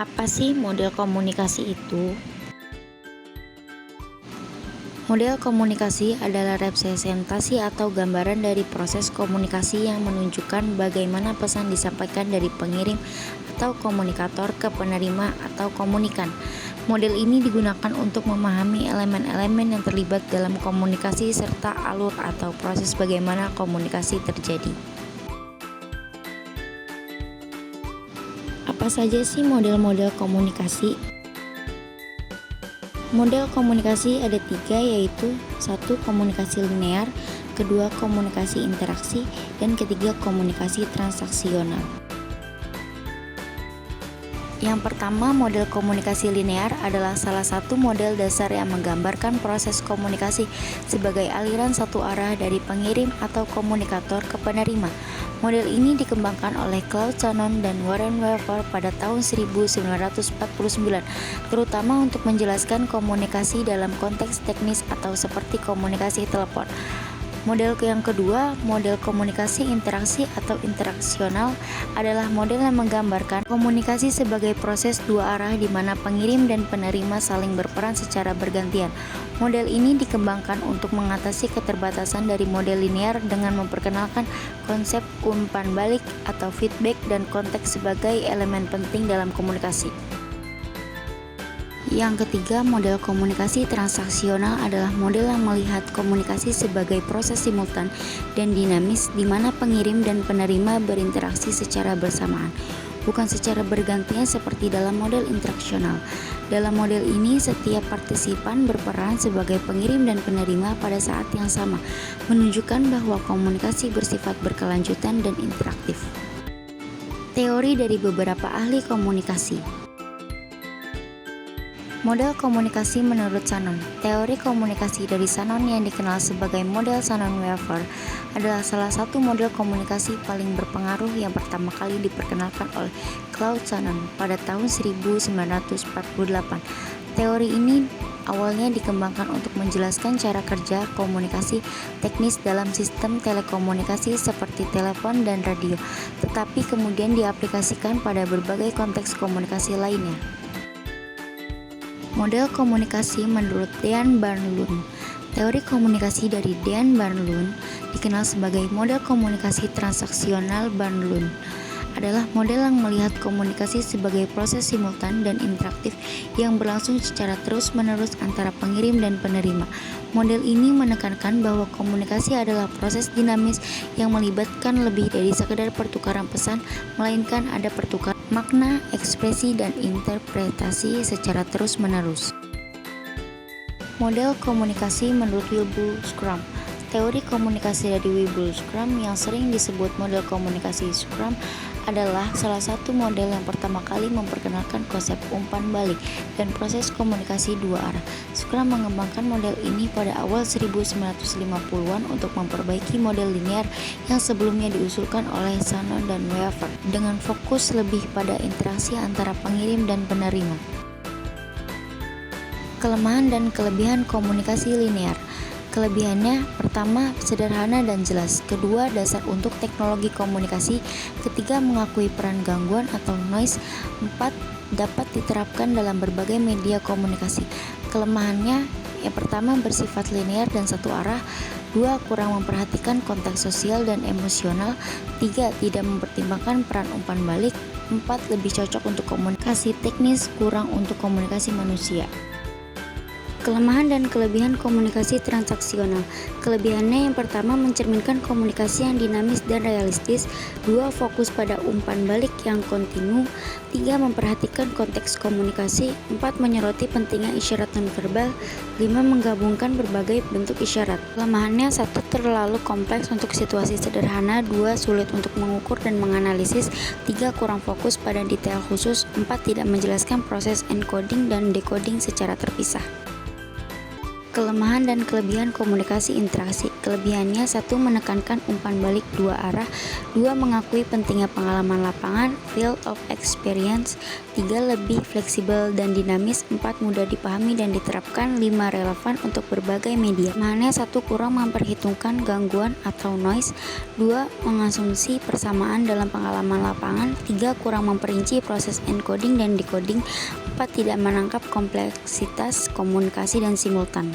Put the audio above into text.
Apa sih model komunikasi itu? Model komunikasi adalah representasi atau gambaran dari proses komunikasi yang menunjukkan bagaimana pesan disampaikan dari pengirim atau komunikator ke penerima atau komunikan. Model ini digunakan untuk memahami elemen-elemen yang terlibat dalam komunikasi serta alur atau proses bagaimana komunikasi terjadi. Apa saja sih model-model komunikasi? Model komunikasi ada 3, yaitu 1. Komunikasi linear, 2. Komunikasi interaksi, dan 3. Komunikasi transaksional. Yang pertama, model komunikasi linear adalah salah satu model dasar yang menggambarkan proses komunikasi sebagai aliran satu arah dari pengirim atau komunikator ke penerima. Model ini dikembangkan oleh Claude Shannon dan Warren Wiever pada tahun 1949, terutama untuk menjelaskan komunikasi dalam konteks teknis atau seperti komunikasi telepon. Model yang kedua, model komunikasi interaksi atau interaksional, adalah model yang menggambarkan komunikasi sebagai proses dua arah di mana pengirim dan penerima saling berperan secara bergantian. Model ini dikembangkan untuk mengatasi keterbatasan dari model linear dengan memperkenalkan konsep umpan balik atau feedback dan konteks sebagai elemen penting dalam komunikasi. Yang ketiga, model komunikasi transaksional adalah model yang melihat komunikasi sebagai proses simultan dan dinamis di mana pengirim dan penerima berinteraksi secara bersamaan, bukan secara bergantian seperti dalam model interaksional. Dalam model ini, setiap partisipan berperan sebagai pengirim dan penerima pada saat yang sama, menunjukkan bahwa komunikasi bersifat berkelanjutan dan interaktif. Teori dari beberapa ahli komunikasi. Model komunikasi menurut Shannon. Teori komunikasi dari Shannon yang dikenal sebagai model Shannon-Weaver adalah salah satu model komunikasi paling berpengaruh yang pertama kali diperkenalkan oleh Claude Shannon pada tahun 1948. Teori ini awalnya dikembangkan untuk menjelaskan cara kerja komunikasi teknis dalam sistem telekomunikasi seperti telepon dan radio, tetapi kemudian diaplikasikan pada berbagai konteks komunikasi lainnya. Model komunikasi menurut Dean Barnlund. Teori komunikasi dari Dean Barnlund dikenal sebagai model komunikasi transaksional. Barnlund adalah model yang melihat komunikasi sebagai proses simultan dan interaktif yang berlangsung secara terus-menerus antara pengirim dan penerima. Model ini menekankan bahwa komunikasi adalah proses dinamis yang melibatkan lebih dari sekedar pertukaran pesan, melainkan ada pertukaran makna, ekspresi, dan interpretasi secara terus-menerus. Model komunikasi menurut Wilbur Scrum. Teori komunikasi dari Wilbur Scrum yang sering disebut model komunikasi Scrum adalah salah satu model yang pertama kali memperkenalkan konsep umpan balik dan proses komunikasi dua arah. Scrum mengembangkan model ini pada awal 1950-an untuk memperbaiki model linear yang sebelumnya diusulkan oleh Shannon dan Weaver dengan fokus lebih pada interaksi antara pengirim dan penerima. Kelemahan dan kelebihan komunikasi linear. Kelebihannya, pertama, sederhana dan jelas. Kedua, dasar untuk teknologi komunikasi. Ketiga, mengakui peran gangguan atau noise. 4, dapat diterapkan dalam berbagai media komunikasi. Kelemahannya, yang pertama, bersifat linear dan satu arah. 2, kurang memperhatikan konteks sosial dan emosional. 3, tidak mempertimbangkan peran umpan balik. 4, lebih cocok untuk komunikasi teknis, kurang untuk komunikasi manusia. Kelemahan dan kelebihan komunikasi transaksional. Kelebihannya yang pertama, mencerminkan komunikasi yang dinamis dan realistis. 2, fokus pada umpan balik yang kontinu. 3, memperhatikan konteks komunikasi. 4, menyoroti pentingnya isyarat nonverbal. 5, menggabungkan berbagai bentuk isyarat. Kelemahannya, 1, terlalu kompleks untuk situasi sederhana. 2, sulit untuk mengukur dan menganalisis. 3, kurang fokus pada detail khusus. 4, tidak menjelaskan proses encoding dan decoding secara terpisah. Kelemahan dan kelebihan komunikasi interaksi. Kelebihannya: 1. Menekankan umpan balik dua arah. 2. Mengakui pentingnya pengalaman lapangan, field of experience. 3. Lebih fleksibel dan dinamis. 4. Mudah dipahami dan diterapkan. 5. Relevan untuk berbagai media. Kelemahannya: 1. Kurang memperhitungkan gangguan atau noise. 2. Mengasumsi persamaan dalam pengalaman lapangan. 3. Kurang memperinci proses encoding dan decoding. 4. Tidak menangkap kompleksitas komunikasi dan simultan.